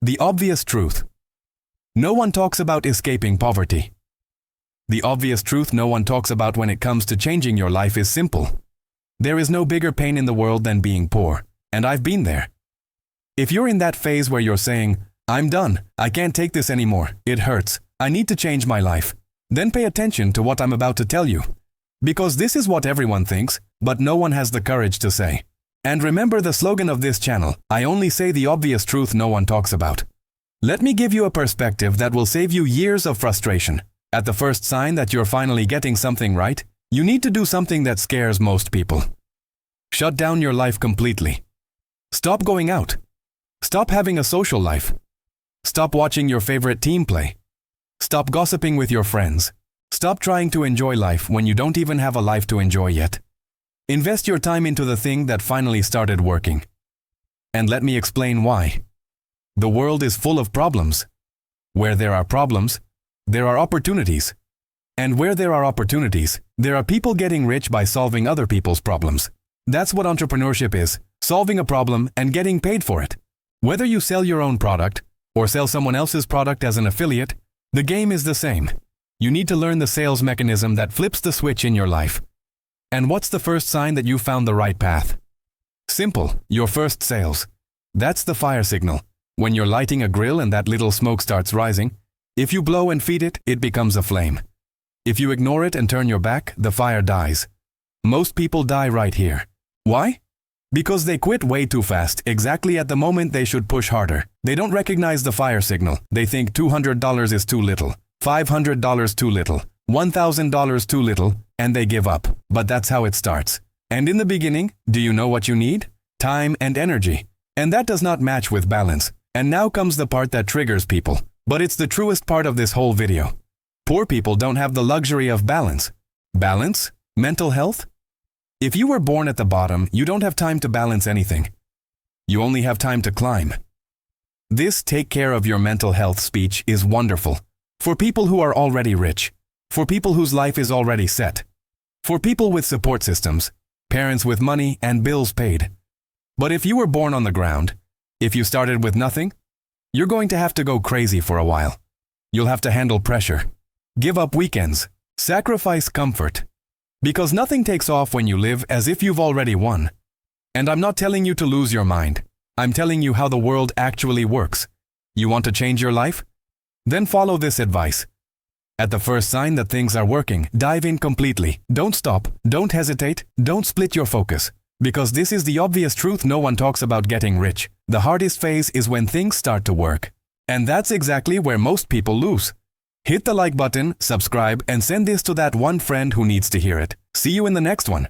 The obvious truth. No one talks about escaping poverty. The obvious truth no one talks about when it comes to changing your life is simple. There is no bigger pain in the world than being poor, and I've been there. If you're in that phase where you're saying, "I'm done, I can't take this anymore, it hurts, I need to change my life," then pay attention to what I'm about to tell you. Because this is what everyone thinks, but no one has the courage to say. And remember the slogan of this channel, I only say the obvious truth no one talks about. Let me give you a perspective that will save you years of frustration. At the first sign that you're finally getting something right, you need to do something that scares most people. Shut down your life completely. Stop going out. Stop having a social life. Stop watching your favorite team play. Stop gossiping with your friends. Stop trying to enjoy life when you don't even have a life to enjoy yet. Invest your time into the thing that finally started working. And let me explain why. The world is full of problems. Where there are problems, there are opportunities. And where there are opportunities, there are people getting rich by solving other people's problems. That's what entrepreneurship is, solving a problem and getting paid for it. Whether you sell your own product or sell someone else's product as an affiliate, the game is the same. You need to learn the sales mechanism that flips the switch in your life. And what's the first sign that you found the right path? Simple, your first sales. That's the fire signal. When you're lighting a grill and that little smoke starts rising, if you blow and feed it, it becomes a flame. If you ignore it and turn your back, the fire dies. Most people die right here. Why? Because they quit way too fast, exactly at the moment they should push harder. They don't recognize the fire signal. They think $200 is too little, $500 too little, $1,000 too little, and they give up. But that's how it starts. And in the beginning, do you know what you need? Time and energy. And that does not match with balance. And now comes the part that triggers people. But it's the truest part of this whole video. Poor people don't have the luxury of balance. Balance? Mental health? If you were born at the bottom, you don't have time to balance anything. You only have time to climb. This take care of your mental health speech is wonderful. For people who are already rich. For people whose life is already set. For people with support systems. Parents with money and bills paid. But if you were born on the ground, if you started with nothing, you're going to have to go crazy for a while. You'll have to handle pressure. Give up weekends. Sacrifice comfort. Because nothing takes off when you live as if you've already won. And I'm not telling you to lose your mind. I'm telling you how the world actually works. You want to change your life? Then follow this advice. At the first sign that things are working, dive in completely. Don't stop. Don't hesitate. Don't split your focus. Because this is the obvious truth no one talks about getting rich. The hardest phase is when things start to work. And that's exactly where most people lose. Hit the like button, subscribe, and send this to that one friend who needs to hear it. See you in the next one.